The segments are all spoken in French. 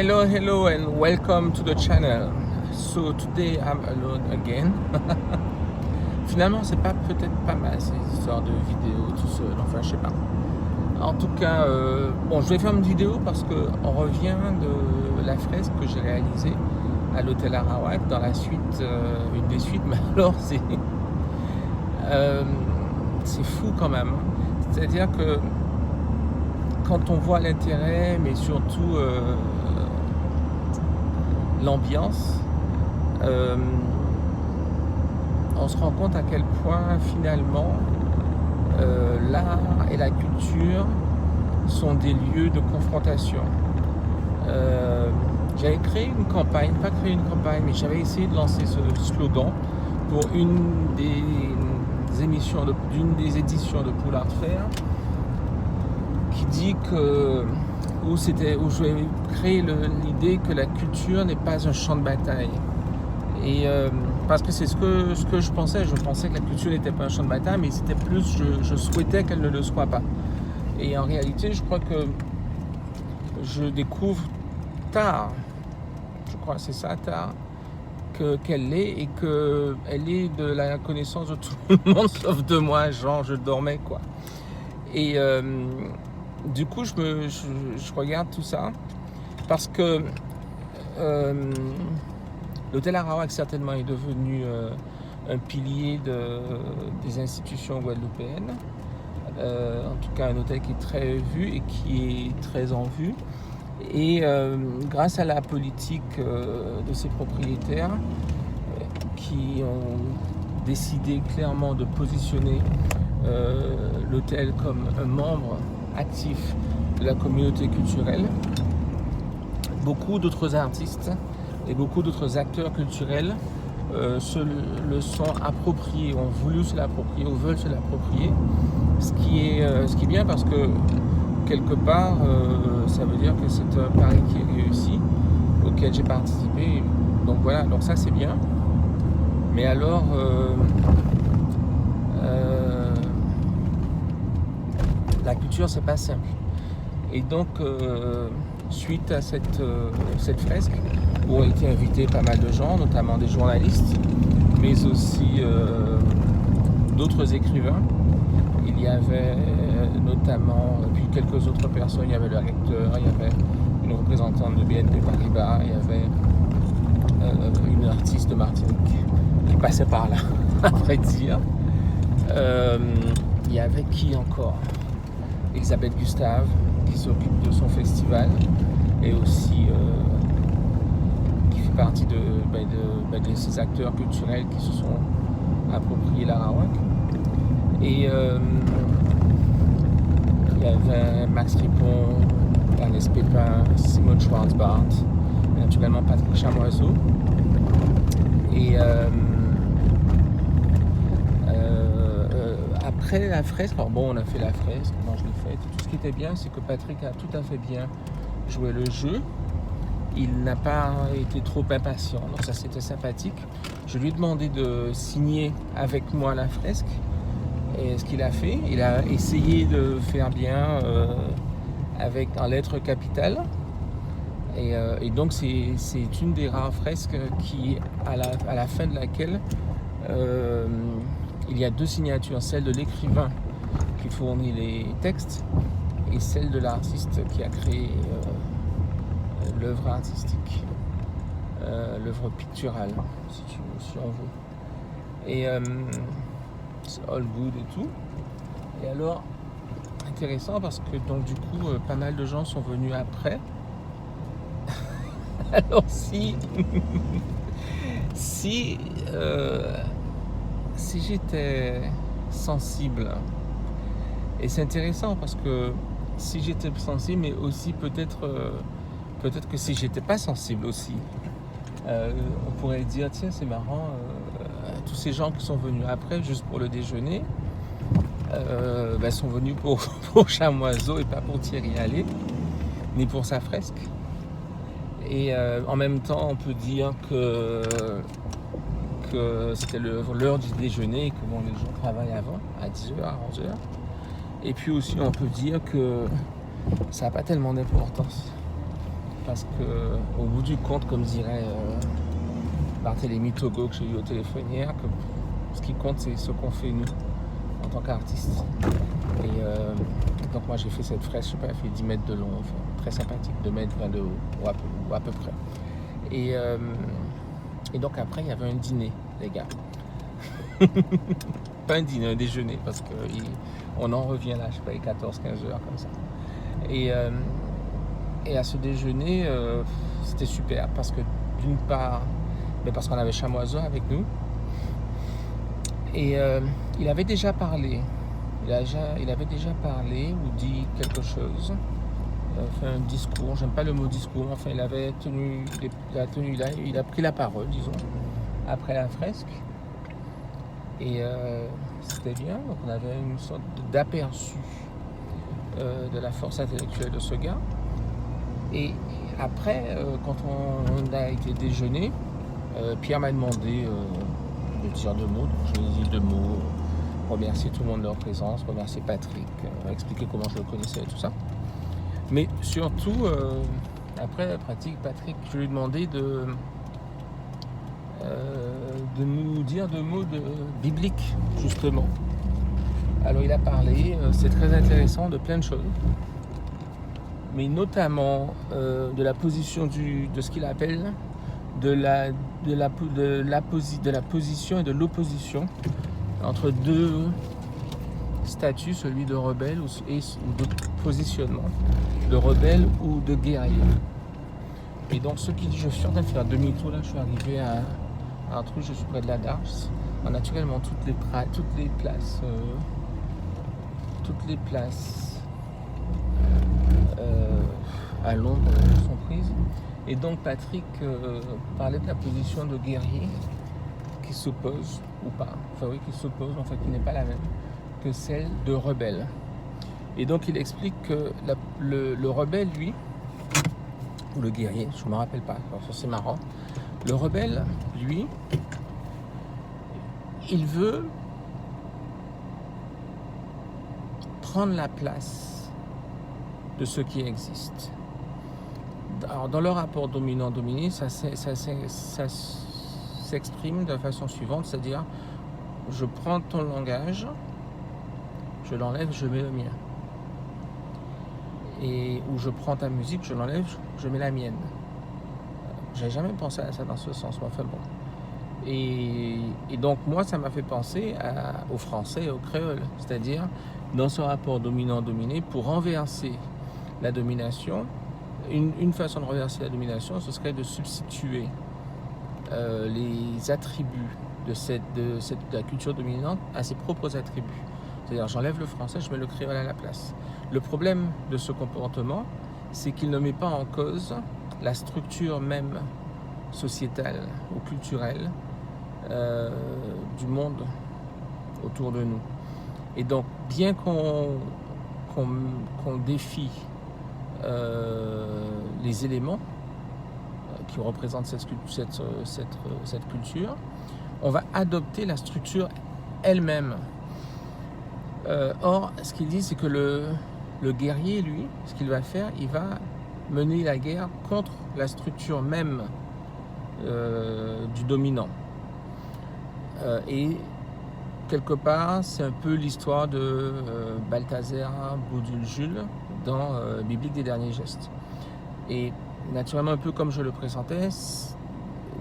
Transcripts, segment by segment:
Hello and welcome to the channel. So today I'm alone again. Finalement c'est pas peut-être pas mal ces histoires de vidéos tout seul, enfin je sais pas. En tout cas, bon je vais faire une vidéo parce que on revient de la fresque que j'ai réalisée à l'hôtel Arawak dans la suite, une des suites, mais alors c'est fou quand même. C'est-à-dire que quand on voit l'intérêt, mais surtout l'ambiance, on se rend compte à quel point finalement l'art et la culture sont des lieux de confrontation. J'avais créé une campagne, pas créé une campagne, mais j'avais essayé de lancer ce slogan pour une des émissions, d'une des éditions de Pool Art Fair, qui dit que où je vais créer l'idée que la culture n'est pas un champ de bataille. Et parce que c'est ce que je pensais que la culture n'était pas un champ de bataille, mais c'était plus, je souhaitais qu'elle ne le soit pas. Et en réalité, je crois que je découvre tard, je crois que c'est ça, tard, qu'elle l'est, et qu'elle est de la connaissance de tout le monde sauf de moi, genre je dormais quoi. Et du coup, je regarde tout ça parce que l'hôtel Arawak certainement est devenu un pilier des institutions guadeloupéennes. En tout cas, un hôtel qui est très vu et qui est très en vue. Et grâce à la politique de ses propriétaires qui ont décidé clairement de positionner l'hôtel comme un membre actif de la communauté culturelle, beaucoup d'autres artistes et beaucoup d'autres acteurs culturels se le sont appropriés, ont voulu se l'approprier ou veulent se l'approprier, ce qui est bien parce que quelque part ça veut dire que c'est un pari qui est réussi, auquel j'ai participé, donc voilà, donc ça c'est bien. Mais alors la culture c'est pas simple, et donc suite à cette fresque où ont été invités pas mal de gens, notamment des journalistes, mais aussi d'autres écrivains. Il y avait notamment, puis quelques autres personnes, il y avait le recteur, il y avait une représentante de BNP Paribas, il y avait une artiste de Martinique qui passait par là, à vrai dire. Il y avait qui encore? Elisabeth Gustave, qui s'occupe de son festival, et aussi qui fait partie de ces acteurs culturels qui se sont appropriés l'Arawak. Et il y avait Max Ripon, Ernest Pépin, Simone Schwarzbart, et naturellement Patrick Chamoiseau. Et après la fresque, alors bon, on a fait la fresque, moi je l'ai faite. Tout ce qui était bien, c'est que Patrick a tout à fait bien joué le jeu. Il n'a pas été trop impatient, donc ça c'était sympathique. Je lui ai demandé de signer avec moi la fresque, et ce qu'il a fait, il a essayé de faire bien en lettres capitales. Et donc c'est une des rares fresques qui, à la fin de laquelle il y a deux signatures, celle de l'écrivain qui fournit les textes et celle de l'artiste qui a créé l'œuvre artistique, l'œuvre picturale, si on veut. Et c'est all good et tout. Et alors, intéressant parce que donc du coup, pas mal de gens sont venus après. Alors si j'étais sensible, et c'est intéressant parce que si j'étais sensible, mais aussi peut-être que si j'étais pas sensible aussi, on pourrait dire tiens c'est marrant, tous ces gens qui sont venus après juste pour le déjeuner sont venus pour Chamoiseau et pas pour Thierry Allais ni pour sa fresque. Et en même temps on peut dire que c'était l'heure du déjeuner et que bon, les gens travaillent avant, à 10h, à 11h. Et puis aussi on peut dire que ça n'a pas tellement d'importance. parce que au bout du compte, comme dirait Barthélemy Togo que j'ai eu au téléphone hier, que ce qui compte c'est ce qu'on fait nous en tant qu'artistes. Et donc moi j'ai fait cette fresque, je sais pas, elle fait 10 mètres de long, enfin, très sympathique, 2 mètres 20 de haut, ou à peu près. Et donc après il y avait un dîner, les gars. Pas un dîner, un déjeuner, parce qu'on en revient là, je sais pas, 14-15 heures comme ça. Et à ce déjeuner, c'était super, parce que d'une part, mais parce qu'on avait Chamoiseau avec nous, et il avait déjà parlé, il avait déjà parlé ou dit quelque chose, fait un discours, j'aime pas le mot discours, enfin il a pris la parole, disons, après la fresque. Et c'était bien, donc on avait une sorte d'aperçu de la force intellectuelle de ce gars. Et après, quand on a été déjeuner, Pierre m'a demandé de dire 2 mots, donc je lui ai dit 2 mots, remercier tout le monde de leur présence, remercier Patrick, expliquer comment je le connaissais et tout ça. Mais surtout, après Patrick, je lui ai demandé de nous dire 2 mots bibliques, justement. Alors il a parlé, c'est très intéressant, de plein de choses, mais notamment de la position de ce qu'il appelle de la position et de l'opposition entre 2 statuts, celui de rebelle ou de positionnement, de rebelle ou de guerrier. Et donc ce qui dit, je suis en train de faire demi-tour là, je suis arrivé à un truc, je suis près de la Dars. Naturellement toutes les places à Londres sont prises. Et donc Patrick parlait de la position de guerrier qui s'oppose, ou pas, enfin oui, qui s'oppose, en fait, qui n'est pas la même que celle de rebelle. Et donc il explique que le rebelle, lui, ou le guerrier, je ne me rappelle pas, alors ça c'est marrant. Le rebelle, lui, il veut prendre la place de ce qui existe. Alors, dans le rapport dominant-dominé, ça s'exprime de la façon suivante, c'est-à-dire je prends ton langage, je l'enlève, je mets le mien. Ou je prends ta musique, je l'enlève, je mets la mienne. J'avais jamais pensé à ça dans ce sens, mais enfin bon. Et donc moi, ça m'a fait penser au français et au créole, c'est-à-dire dans ce rapport dominant-dominé, pour renverser la domination, une façon de renverser la domination, ce serait de substituer les attributs de la culture dominante à ses propres attributs. C'est-à-dire, j'enlève le français, je mets le créole à la place. Le problème de ce comportement, c'est qu'il ne met pas en cause la structure même sociétale ou culturelle du monde autour de nous. Et donc, bien qu'on défie les éléments qui représentent cette culture, on va adopter la structure elle-même. Or, ce qu'il dit, c'est que le guerrier, lui, ce qu'il va faire, il va mener la guerre contre la structure même du dominant. Et quelque part, c'est un peu l'histoire de Balthazar Boudul-Jules dans Biblique des derniers gestes. Et naturellement, un peu comme je le présentais,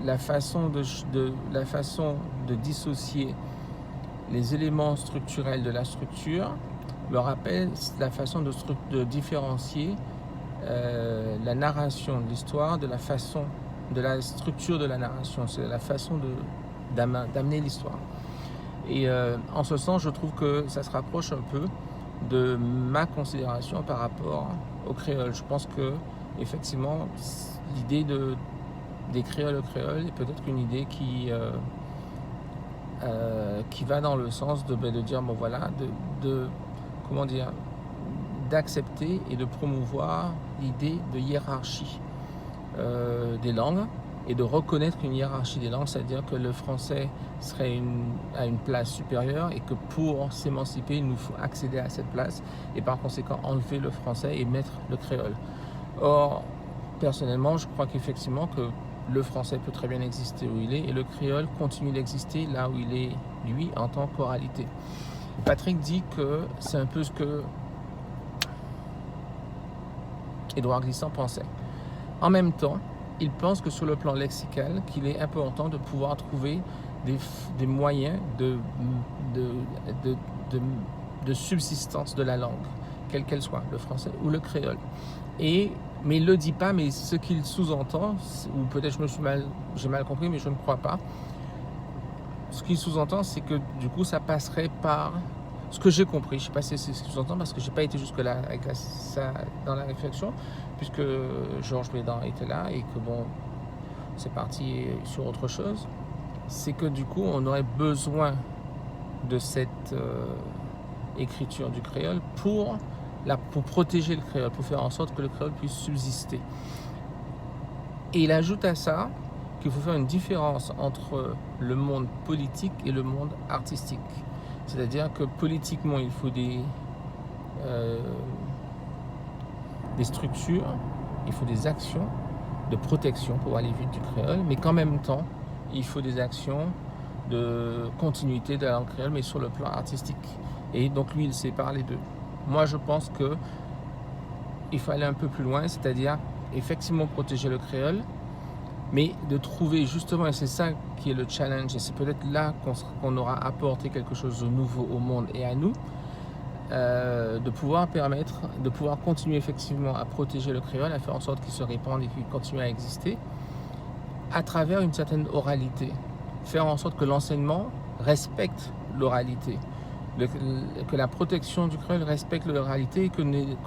la façon de dissocier les éléments structurels de la structure me rappelle la façon de différencier la narration de l'histoire de la structure de la narration. C'est la façon d'amener l'histoire. Et en ce sens, je trouve que ça se rapproche un peu de ma considération par rapport au créole. Je pense que effectivement, l'idée des créoles au créole est peut-être une idée qui va dans le sens de dire bon voilà, comment dire, d'accepter et de promouvoir l'idée de hiérarchie des langues et de reconnaître une hiérarchie des langues, c'est-à-dire que le français serait à une place supérieure et que pour s'émanciper, il nous faut accéder à cette place et par conséquent enlever le français et mettre le créole. Or, personnellement, je crois qu'effectivement que le français peut très bien exister où il est et le créole continue d'exister là où il est, lui, en tant qu'oralité. Patrick dit que c'est un peu ce que Édouard Glissant pensait. En même temps, il pense que sur le plan lexical, qu'il est important de pouvoir trouver des moyens de subsistance de la langue, quelle qu'elle soit, le français ou le créole. Mais il ne le dit pas, mais ce qu'il sous-entend, ou peut-être j'ai mal compris, mais je ne crois pas. Ce qu'il sous-entend, c'est que du coup, ça passerait par ce que j'ai compris. Je ne sais pas si c'est ce qu'il sous-entend, parce que je n'ai pas été jusque-là dans la réflexion, puisque Georges Bédan était là et que bon, c'est parti sur autre chose. C'est que du coup, on aurait besoin de cette écriture du créole pour protéger le créole, pour faire en sorte que le créole puisse subsister. Et il ajoute à ça qu'il faut faire une différence entre le monde politique et le monde artistique. C'est-à-dire que politiquement, il faut des structures, il faut des actions de protection pour aller vite du créole, mais qu'en même temps, il faut des actions de continuité de la langue créole, mais sur le plan artistique. Et donc lui, il sépare les deux. Moi, je pense qu'il faut aller un peu plus loin, c'est-à-dire effectivement protéger le créole, mais de trouver justement, et c'est ça qui est le challenge, et c'est peut-être là qu'on aura apporté quelque chose de nouveau au monde et à nous, de pouvoir continuer effectivement à protéger le créole, à faire en sorte qu'il se répande et qu'il continue à exister, à travers une certaine oralité. Faire en sorte que l'enseignement respecte l'oralité, que la protection du créole respecte l'oralité et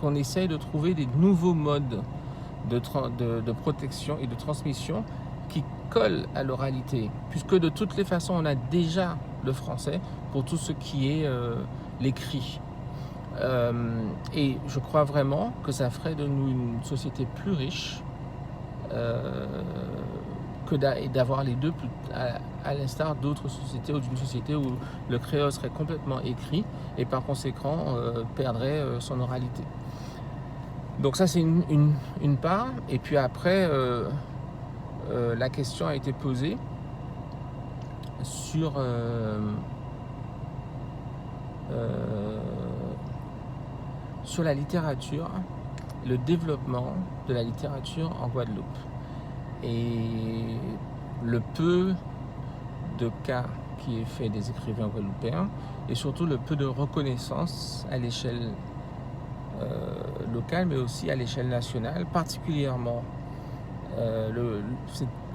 qu'on essaye de trouver des nouveaux modes de protection et de transmission qui collent à l'oralité, puisque de toutes les façons on a déjà le français pour tout ce qui est l'écrit. Et je crois vraiment que ça ferait de nous une société plus riche que d'avoir les deux, à l'instar d'autres sociétés ou d'une société où le créole serait complètement écrit et par conséquent perdrait son oralité. Donc ça c'est une part, et puis après la question a été posée sur la littérature, le développement de la littérature en Guadeloupe et le peu de cas qui est fait des écrivains guadeloupéens et surtout le peu de reconnaissance à l'échelle locale mais aussi à l'échelle nationale, particulièrement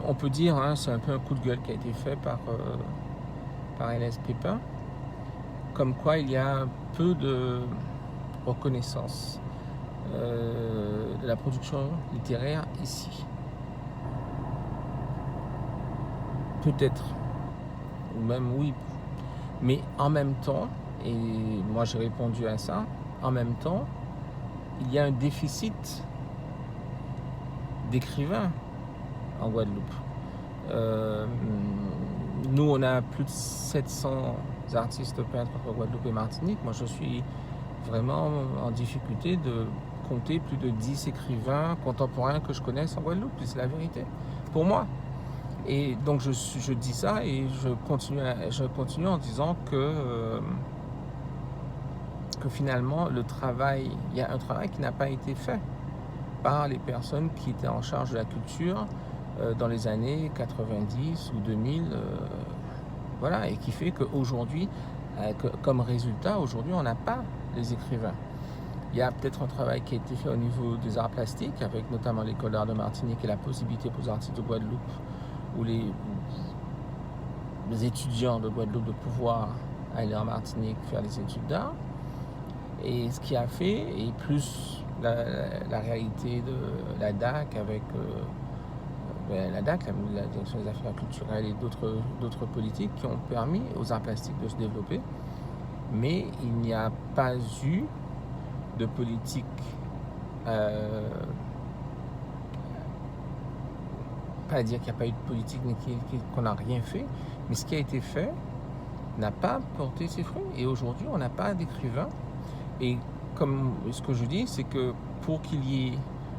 on peut dire, c'est un peu un coup de gueule qui a été fait par L.S. Pépin, comme quoi il y a peu de reconnaissance de la production littéraire ici. Peut-être, ou même oui, mais en même temps, et moi j'ai répondu à ça, en même temps, il y a un déficit d'écrivains en Guadeloupe. Nous, on a plus de 700 artistes peintres entre Guadeloupe et Martinique. Moi, je suis vraiment en difficulté de compter plus de 10 écrivains contemporains que je connaisse en Guadeloupe. C'est la vérité, pour moi. Et donc, je dis ça et je continue en disant que finalement, il y a un travail qui n'a pas été fait par les personnes qui étaient en charge de la culture dans les années 90 ou 2000, voilà, et qui fait qu'aujourd'hui, comme résultat, aujourd'hui, on n'a pas les écrivains. Il y a peut-être un travail qui a été fait au niveau des arts plastiques, avec notamment l'École d'art de Martinique et la possibilité pour les artistes de Guadeloupe ou les étudiants de Guadeloupe de pouvoir aller en Martinique faire des études d'art. Et ce qui a fait, et plus la réalité de la DAC avec la DAC, la Direction des Affaires culturelles et d'autres politiques qui ont permis aux arts plastiques de se développer. Mais il n'y a pas eu de politique pas à dire qu'il n'y a pas eu de politique mais qu'on n'a rien fait, mais ce qui a été fait n'a pas porté ses fruits. Et aujourd'hui, on n'a pas d'écrivains. Et comme ce que je dis, c'est que pour qu'il y ait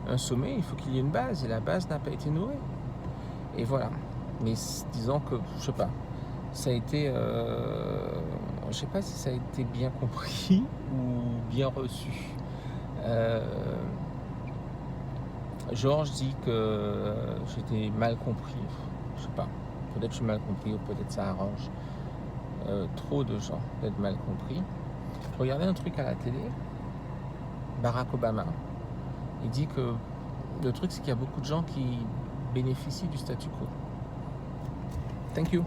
un sommet, il faut qu'il y ait une base, et la base n'a pas été nourrie. Et voilà. Mais disons que, je sais pas, ça a été, je sais pas si ça a été bien compris ou bien reçu. Georges dit que j'étais mal compris. Je sais pas. Peut-être je suis mal compris ou peut-être ça arrange trop de gens d'être mal compris. Je regardais un truc à la télé. Barack Obama. Il dit que le truc, c'est qu'il y a beaucoup de gens qui bénéficient du statu quo. Thank you.